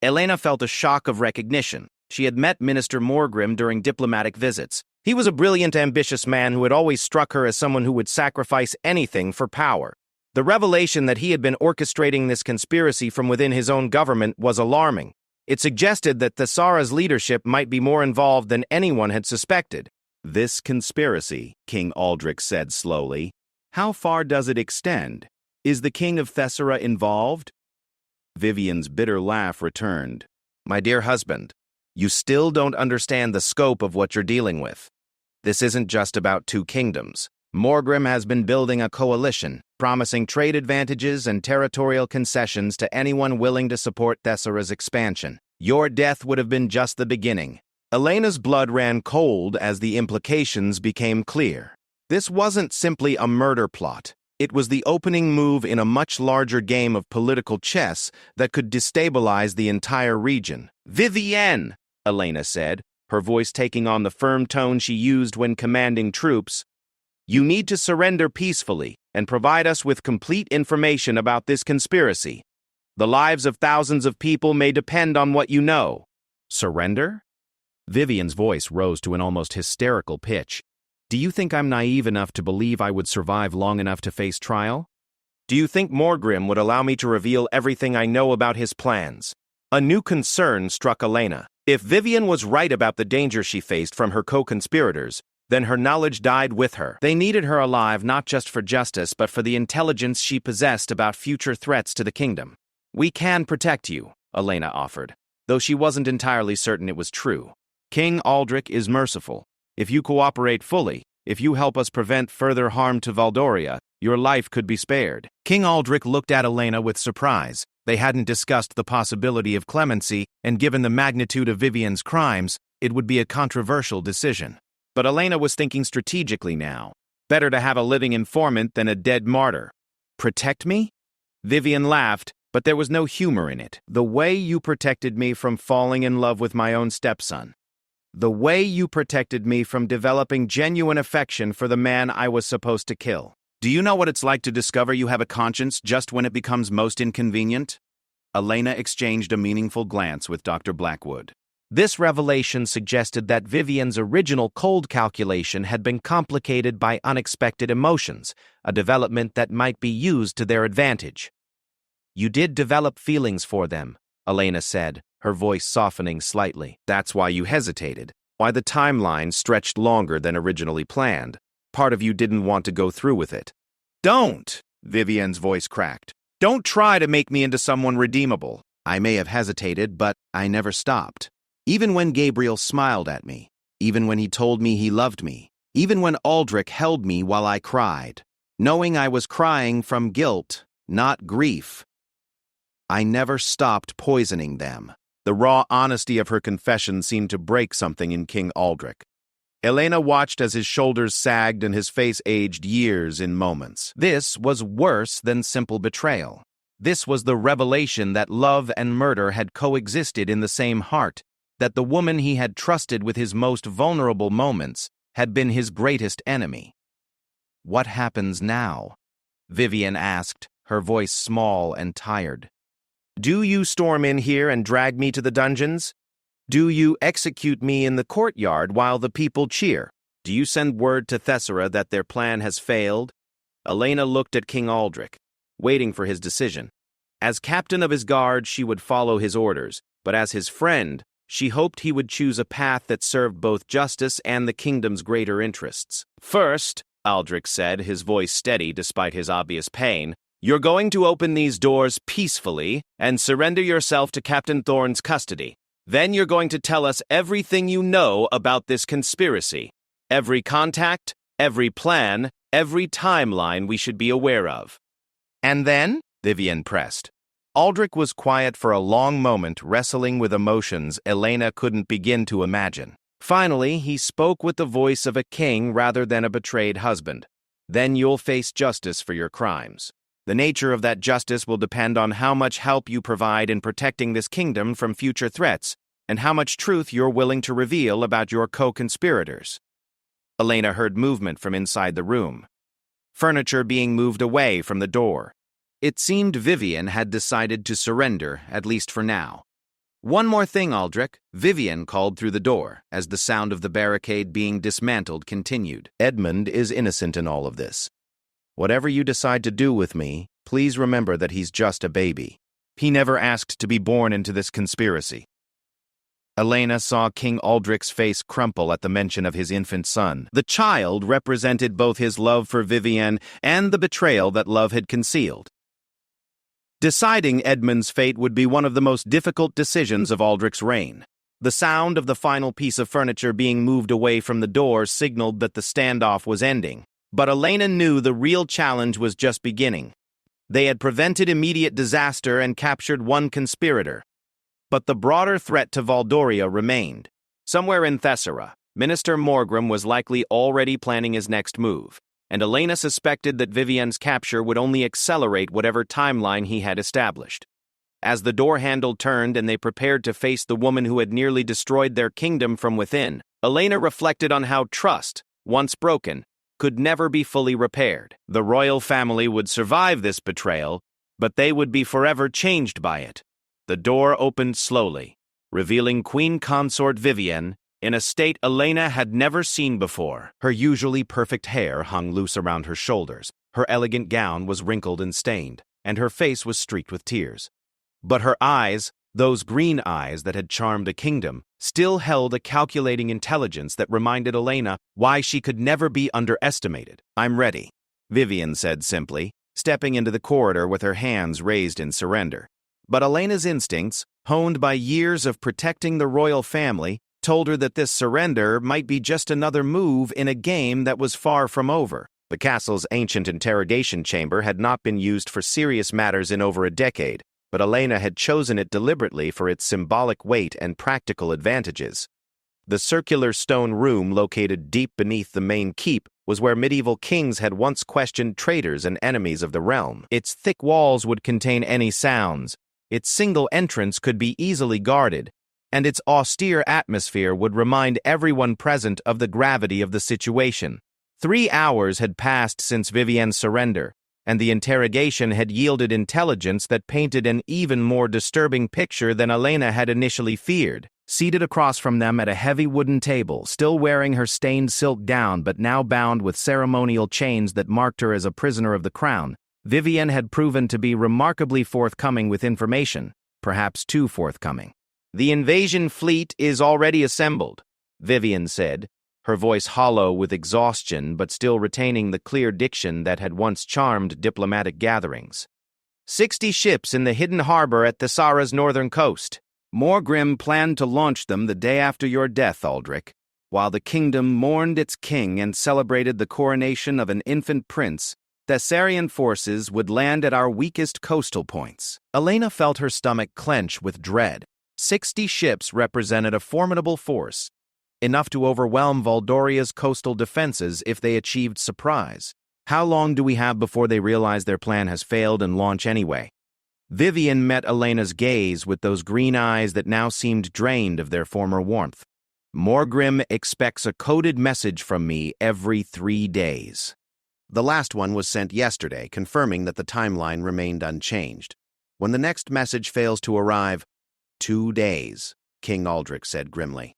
Elena felt a shock of recognition. She had met Minister Morgrim during diplomatic visits. He was a brilliant, ambitious man who had always struck her as someone who would sacrifice anything for power. The revelation that he had been orchestrating this conspiracy from within his own government was alarming. It suggested that Thessera's leadership might be more involved than anyone had suspected. This conspiracy, King Aldrich said slowly, how far does it extend? Is the King of Thessera involved? Vivienne's bitter laugh returned. My dear husband, you still don't understand the scope of what you're dealing with. This isn't just about two kingdoms. Morgrim has been building a coalition, promising trade advantages and territorial concessions to anyone willing to support Thessera's expansion. Your death would have been just the beginning. Elena's blood ran cold as the implications became clear. This wasn't simply a murder plot. It was the opening move in a much larger game of political chess that could destabilize the entire region. Vivienne, Elena said, her voice taking on the firm tone she used when commanding troops. You need to surrender peacefully and provide us with complete information about this conspiracy. The lives of thousands of people may depend on what you know. Surrender? Vivienne's voice rose to an almost hysterical pitch. Do you think I'm naive enough to believe I would survive long enough to face trial? Do you think Morgrim would allow me to reveal everything I know about his plans? A new concern struck Elena. If Vivienne was right about the danger she faced from her co-conspirators, then her knowledge died with her. They needed her alive not just for justice, but for the intelligence she possessed about future threats to the kingdom. We can protect you, Elena offered, though she wasn't entirely certain it was true. King Aldrich is merciful. If you cooperate fully, if you help us prevent further harm to Valdoria, your life could be spared. King Aldrich looked at Elena with surprise. They hadn't discussed the possibility of clemency, and given the magnitude of Vivienne's crimes, it would be a controversial decision. But Elena was thinking strategically now. Better to have a living informant than a dead martyr. Protect me? Vivienne laughed, but there was no humor in it. The way you protected me from falling in love with my own stepson. The way you protected me from developing genuine affection for the man I was supposed to kill. Do you know what it's like to discover you have a conscience just when it becomes most inconvenient? Elena exchanged a meaningful glance with Dr. Blackwood. This revelation suggested that Vivienne's original cold calculation had been complicated by unexpected emotions, a development that might be used to their advantage. You did develop feelings for them, Elena said, her voice softening slightly. That's why you hesitated, why the timeline stretched longer than originally planned. Part of you didn't want to go through with it. Don't, Vivienne's voice cracked. Don't try to make me into someone redeemable. I may have hesitated, but I never stopped. Even when Gabriel smiled at me, even when he told me he loved me, even when Aldrich held me while I cried, knowing I was crying from guilt, not grief. I never stopped poisoning them. The raw honesty of her confession seemed to break something in King Aldrich. Elena watched as his shoulders sagged and his face aged years in moments. This was worse than simple betrayal. This was the revelation that love and murder had coexisted in the same heart, that the woman he had trusted with his most vulnerable moments had been his greatest enemy. What happens now? Vivienne asked, her voice small and tired. Do you storm in here and drag me to the dungeons? Do you execute me in the courtyard while the people cheer? Do you send word to Thessera that their plan has failed? Elena looked at King Aldrich, waiting for his decision. As captain of his guard, she would follow his orders, but as his friend, she hoped he would choose a path that served both justice and the kingdom's greater interests. First, Aldrich said, his voice steady despite his obvious pain, you're going to open these doors peacefully and surrender yourself to Captain Thorne's custody. Then you're going to tell us everything you know about this conspiracy. Every contact, every plan, every timeline we should be aware of. And then? Vivian pressed. Aldrich was quiet for a long moment, wrestling with emotions Elena couldn't begin to imagine. Finally, he spoke with the voice of a king rather than a betrayed husband. Then you'll face justice for your crimes. The nature of that justice will depend on how much help you provide in protecting this kingdom from future threats, and how much truth you're willing to reveal about your co-conspirators. Elena heard movement from inside the room. Furniture being moved away from the door. It seemed Vivian had decided to surrender, at least for now. One more thing, Aldrich, Vivian called through the door, as the sound of the barricade being dismantled continued. Edmund is innocent in all of this. Whatever you decide to do with me, please remember that he's just a baby. He never asked to be born into this conspiracy. Elena saw King Aldrich's face crumple at the mention of his infant son. The child represented both his love for Vivian and the betrayal that love had concealed. Deciding Edmund's fate would be one of the most difficult decisions of Aldrich's reign. The sound of the final piece of furniture being moved away from the door signaled that the standoff was ending. But Elena knew the real challenge was just beginning. They had prevented immediate disaster and captured one conspirator. But the broader threat to Valdoria remained. Somewhere in Thessera, Minister Morgrim was likely already planning his next move, and Elena suspected that Vivian's capture would only accelerate whatever timeline he had established. As the door handle turned and they prepared to face the woman who had nearly destroyed their kingdom from within, Elena reflected on how trust, once broken, could never be fully repaired. The royal family would survive this betrayal, but they would be forever changed by it. The door opened slowly, revealing Queen Consort Vivian in a state Elena had never seen before. Her usually perfect hair hung loose around her shoulders, her elegant gown was wrinkled and stained, and her face was streaked with tears. But her eyes, those green eyes that had charmed a kingdom, still held a calculating intelligence that reminded Elena why she could never be underestimated. "I'm ready," Vivian said simply, stepping into the corridor with her hands raised in surrender. But Elena's instincts, honed by years of protecting the royal family, told her that this surrender might be just another move in a game that was far from over. The castle's ancient interrogation chamber had not been used for serious matters in over a decade, but Elena had chosen it deliberately for its symbolic weight and practical advantages. The circular stone room located deep beneath the main keep was where medieval kings had once questioned traitors and enemies of the realm. Its thick walls would contain any sounds, its single entrance could be easily guarded, and its austere atmosphere would remind everyone present of the gravity of the situation. 3 hours had passed since Vivian's surrender, and the interrogation had yielded intelligence that painted an even more disturbing picture than Elena had initially feared. Seated across from them at a heavy wooden table, still wearing her stained silk gown but now bound with ceremonial chains that marked her as a prisoner of the crown, Vivian had proven to be remarkably forthcoming with information, perhaps too forthcoming. "The invasion fleet is already assembled," Vivian said, her voice hollow with exhaustion but still retaining the clear diction that had once charmed diplomatic gatherings. 60 ships in the hidden harbor at Thessera's northern coast. Morgrim planned to launch them the day after your death, Aldrich. While the kingdom mourned its king and celebrated the coronation of an infant prince, Thessarian forces would land at our weakest coastal points. Elena felt her stomach clench with dread. 60 ships represented a formidable force, enough to overwhelm Valdoria's coastal defenses if they achieved surprise. How long do we have before they realize their plan has failed and launch anyway? Vivian met Elena's gaze with those green eyes that now seemed drained of their former warmth. Morgrim expects a coded message from me every 3 days. The last one was sent yesterday, confirming that the timeline remained unchanged. When the next message fails to arrive, 2 days, King Aldrich said grimly.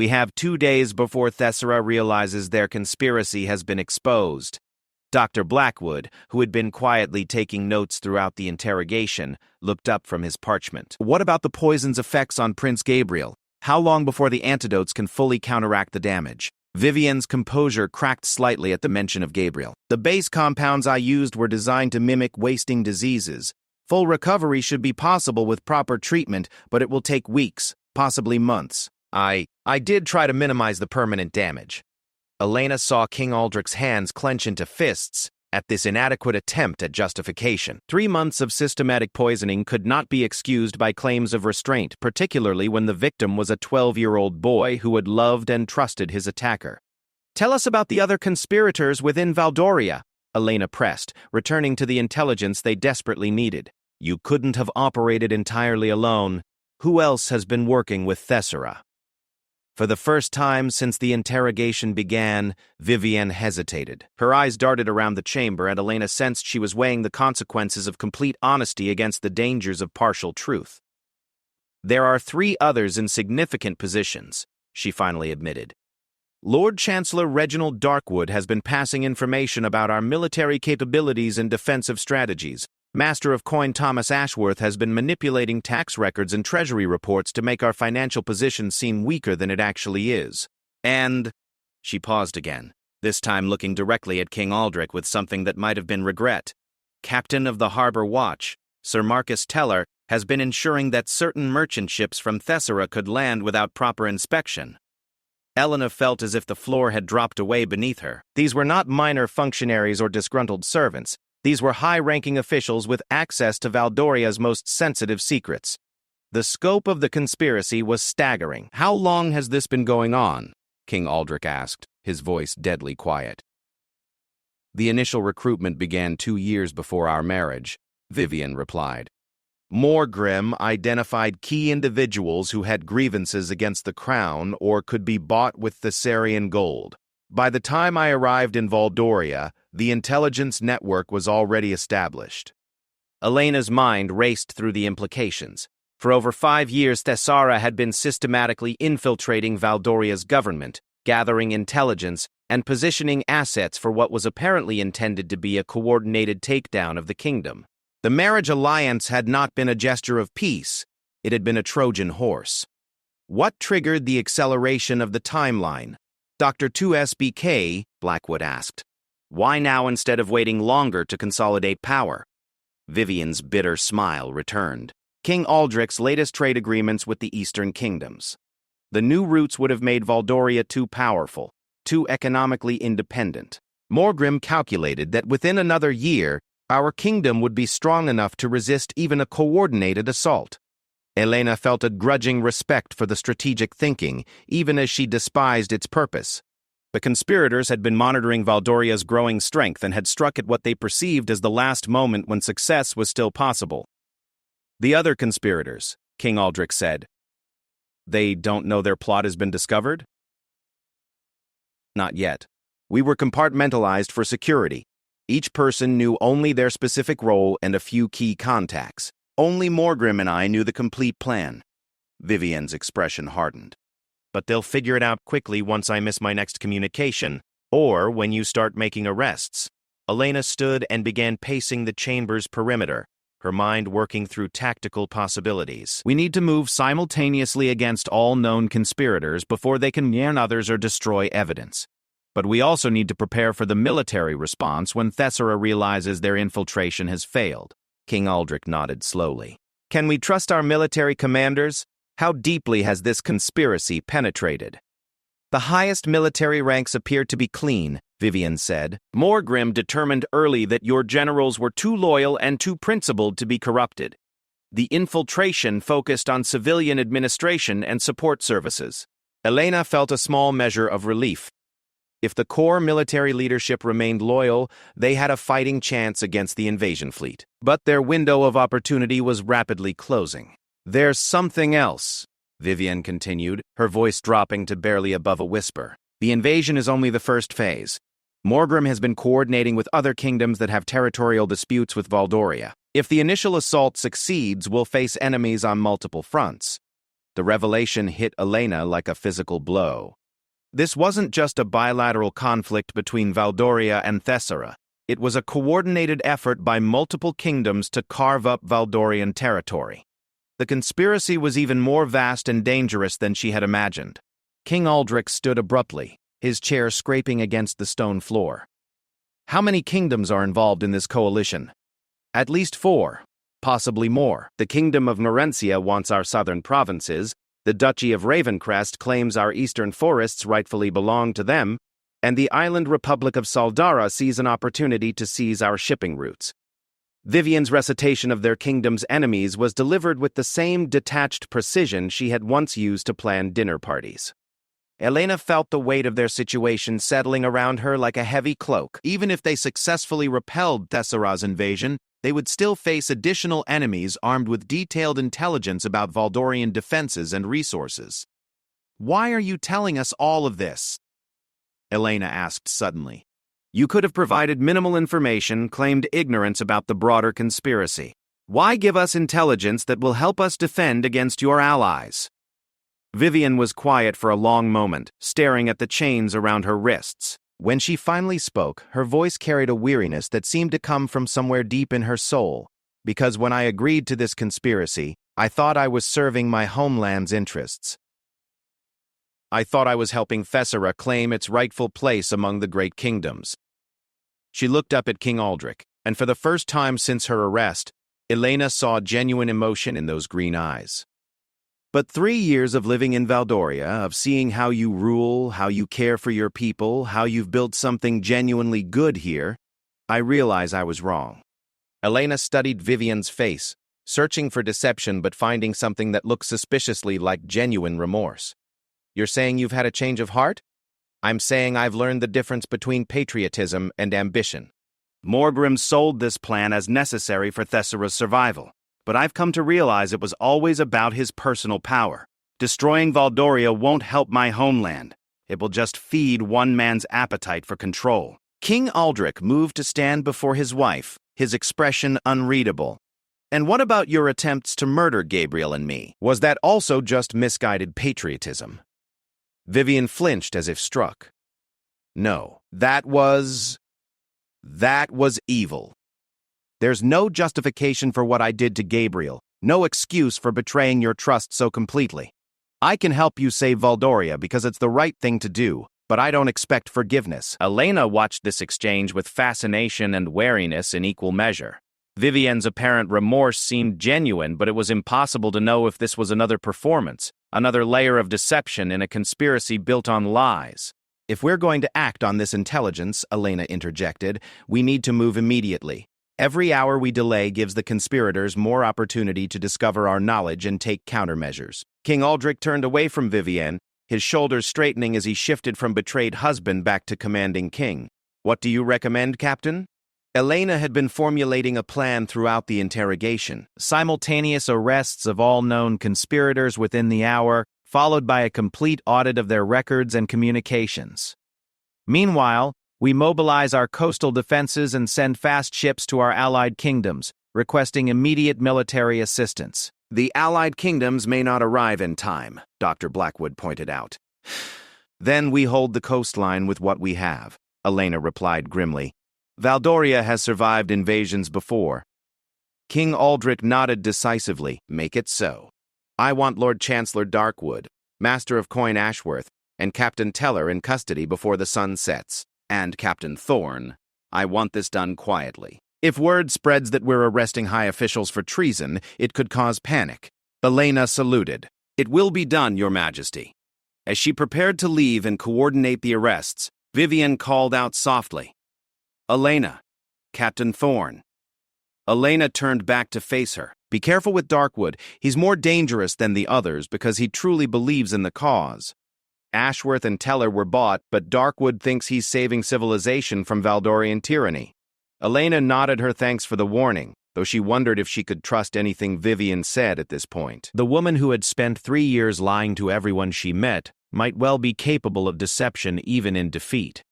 We have 2 days before Thessera realizes their conspiracy has been exposed. Dr. Blackwood, who had been quietly taking notes throughout the interrogation, looked up from his parchment. What about the poison's effects on Prince Gabriel? How long before the antidotes can fully counteract the damage? Vivian's composure cracked slightly at the mention of Gabriel. The base compounds I used were designed to mimic wasting diseases. Full recovery should be possible with proper treatment, but it will take weeks, possibly months. I did try to minimize the permanent damage. Elena saw King Aldrich's hands clench into fists at this inadequate attempt at justification. 3 months of systematic poisoning could not be excused by claims of restraint, particularly when the victim was a 12-year-old boy who had loved and trusted his attacker. Tell us about the other conspirators within Valdoria, Elena pressed, returning to the intelligence they desperately needed. You couldn't have operated entirely alone. Who else has been working with Thessera? For the first time since the interrogation began, Vivian hesitated. Her eyes darted around the chamber, and Elena sensed she was weighing the consequences of complete honesty against the dangers of partial truth. There are 3 others in significant positions, she finally admitted. Lord Chancellor Reginald Darkwood has been passing information about our military capabilities and defensive strategies. Master of Coin Thomas Ashworth has been manipulating tax records and treasury reports to make our financial position seem weaker than it actually is. And she paused again, this time looking directly at King Aldrich with something that might have been regret. Captain of the Harbor Watch, Sir Marcus Teller, has been ensuring that certain merchant ships from Thessera could land without proper inspection. Elena felt as if the floor had dropped away beneath her. These were not minor functionaries or disgruntled servants. These were high-ranking officials with access to Valdoria's most sensitive secrets. The scope of the conspiracy was staggering. How long has this been going on? King Aldrich asked, his voice deadly quiet. The initial recruitment began 2 years before our marriage, Vivian replied. Morgrim identified key individuals who had grievances against the crown or could be bought with Thessarian gold. By the time I arrived in Valdoria, the intelligence network was already established. Elena's mind raced through the implications. For over 5 years, Thessera had been systematically infiltrating Valdoria's government, gathering intelligence, and positioning assets for what was apparently intended to be a coordinated takedown of the kingdom. The marriage alliance had not been a gesture of peace. It had been a Trojan horse. What triggered the acceleration of the timeline? Dr. 2SBK, Blackwood asked. Why now instead of waiting longer to consolidate power? Vivian's bitter smile returned. King Aldrich's latest trade agreements with the Eastern Kingdoms. The new routes would have made Valdoria too powerful, too economically independent. Morgrim calculated that within another year, our kingdom would be strong enough to resist even a coordinated assault. Elena felt a grudging respect for the strategic thinking, even as she despised its purpose. The conspirators had been monitoring Valdoria's growing strength and had struck at what they perceived as the last moment when success was still possible. The other conspirators, King Aldrich said. They don't know their plot has been discovered? Not yet. We were compartmentalized for security. Each person knew only their specific role and a few key contacts. Only Morgrim and I knew the complete plan. Vivian's expression hardened. But they'll figure it out quickly once I miss my next communication, or when you start making arrests. Elena stood and began pacing the chamber's perimeter, her mind working through tactical possibilities. We need to move simultaneously against all known conspirators before they can warn others or destroy evidence. But we also need to prepare for the military response when Thessera realizes their infiltration has failed. King Aldrich nodded slowly. Can we trust our military commanders? How deeply has this conspiracy penetrated? The highest military ranks appear to be clean, Vivian said. Morgrim determined early that your generals were too loyal and too principled to be corrupted. The infiltration focused on civilian administration and support services. Elena felt a small measure of relief. If the core military leadership remained loyal, they had a fighting chance against the invasion fleet. But their window of opportunity was rapidly closing. There's something else, Vivian continued, her voice dropping to barely above a whisper. The invasion is only the first phase. Morgrim has been coordinating with other kingdoms that have territorial disputes with Valdoria. If the initial assault succeeds, we'll face enemies on multiple fronts. The revelation hit Elena like a physical blow. This wasn't just a bilateral conflict between Valdoria and Thessara. It was a coordinated effort by multiple kingdoms to carve up Valdorian territory. The conspiracy was even more vast and dangerous than she had imagined. King Aldrich stood abruptly, his chair scraping against the stone floor. How many kingdoms are involved in this coalition? At least 4, possibly more. The Kingdom of Morentia wants our southern provinces, the Duchy of Ravencrest claims our eastern forests rightfully belong to them, and the Island Republic of Saldara sees an opportunity to seize our shipping routes. Vivian's recitation of their kingdom's enemies was delivered with the same detached precision she had once used to plan dinner parties. Elena felt the weight of their situation settling around her like a heavy cloak. Even if they successfully repelled Thessara's invasion, they would still face additional enemies armed with detailed intelligence about Valdorian defenses and resources. "Why are you telling us all of this?" Elena asked suddenly. "You could have provided minimal information, claimed ignorance about the broader conspiracy. Why give us intelligence that will help us defend against your allies?" Vivian was quiet for a long moment, staring at the chains around her wrists. When she finally spoke, her voice carried a weariness that seemed to come from somewhere deep in her soul. "Because when I agreed to this conspiracy, I thought I was serving my homeland's interests. I thought I was helping Thessara claim its rightful place among the great kingdoms." She looked up at King Aldrich, and for the first time since her arrest, Elena saw genuine emotion in those green eyes. "But 3 years of living in Valdoria, of seeing how you rule, how you care for your people, how you've built something genuinely good here, I realize I was wrong." Elena studied Vivian's face, searching for deception but finding something that looked suspiciously like genuine remorse. "You're saying you've had a change of heart?" "I'm saying I've learned the difference between patriotism and ambition. Morgrim sold this plan as necessary for Thessara's survival. But I've come to realize it was always about his personal power. Destroying Valdoria won't help my homeland. It will just feed one man's appetite for control." King Aldrich moved to stand before his wife, his expression unreadable. "And what about your attempts to murder Gabriel and me? Was that also just misguided patriotism?" Vivian flinched as if struck. "No, that was evil. There's no justification for what I did to Gabriel, no excuse for betraying your trust so completely. I can help you save Valdoria because it's the right thing to do, but I don't expect forgiveness." Elena watched this exchange with fascination and wariness in equal measure. Vivian's apparent remorse seemed genuine, but it was impossible to know if this was another performance, another layer of deception in a conspiracy built on lies. "If we're going to act on this intelligence," Elena interjected, "we need to move immediately. Every hour we delay gives the conspirators more opportunity to discover our knowledge and take countermeasures." King Aldrich turned away from Vivian, his shoulders straightening as he shifted from betrayed husband back to commanding king. "What do you recommend, Captain?" Elena had been formulating a plan throughout the interrogation. Simultaneous arrests of all known conspirators within the hour, followed by a complete audit of their records and communications. Meanwhile, we mobilize our coastal defenses and send fast ships to our allied kingdoms, requesting immediate military assistance. "The allied kingdoms may not arrive in time," Dr. Blackwood pointed out. "Then we hold the coastline with what we have," Elena replied grimly. "Valdoria has survived invasions before." King Aldrich nodded decisively. "Make it so. I want Lord Chancellor Darkwood, Master of Coin Ashworth, and Captain Teller in custody before the sun sets. And Captain Thorne. I want this done quietly. If word spreads that we're arresting high officials for treason, it could cause panic." Elena saluted. "It will be done, Your Majesty." As she prepared to leave and coordinate the arrests, Vivian called out softly, "Elena, Captain Thorne." Elena turned back to face her. "Be careful with Darkwood. He's more dangerous than the others because he truly believes in the cause. Ashworth and Teller were bought, but Darkwood thinks he's saving civilization from Valdorian tyranny." Elena nodded her thanks for the warning, though she wondered if she could trust anything Vivian said at this point. The woman who had spent 3 years lying to everyone she met might well be capable of deception even in defeat.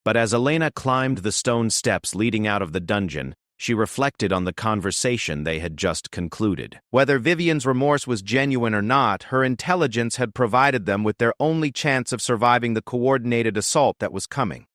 But as Elena climbed the stone steps leading out of the dungeon, She reflected on the conversation they had just concluded. Whether Vivian's remorse was genuine or not, her intelligence had provided them with their only chance of surviving the coordinated assault that was coming.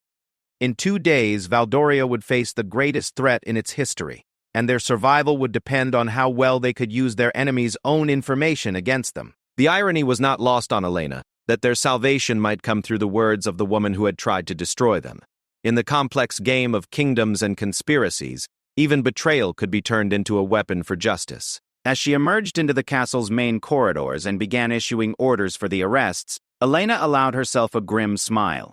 In 2 days, Valdoria would face the greatest threat in its history, and their survival would depend on how well they could use their enemy's own information against them. The irony was not lost on Elena, that their salvation might come through the words of the woman who had tried to destroy them. In the complex game of kingdoms and conspiracies, even betrayal could be turned into a weapon for justice. As she emerged into the castle's main corridors and began issuing orders for the arrests, Elena allowed herself a grim smile.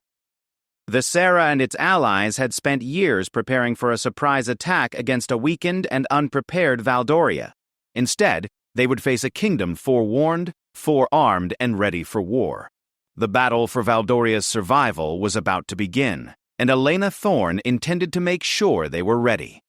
The Serra and its allies had spent years preparing for a surprise attack against a weakened and unprepared Valdoria. Instead, they would face a kingdom forewarned, forearmed, and ready for war. The battle for Valdoria's survival was about to begin, and Elena Thorne intended to make sure they were ready.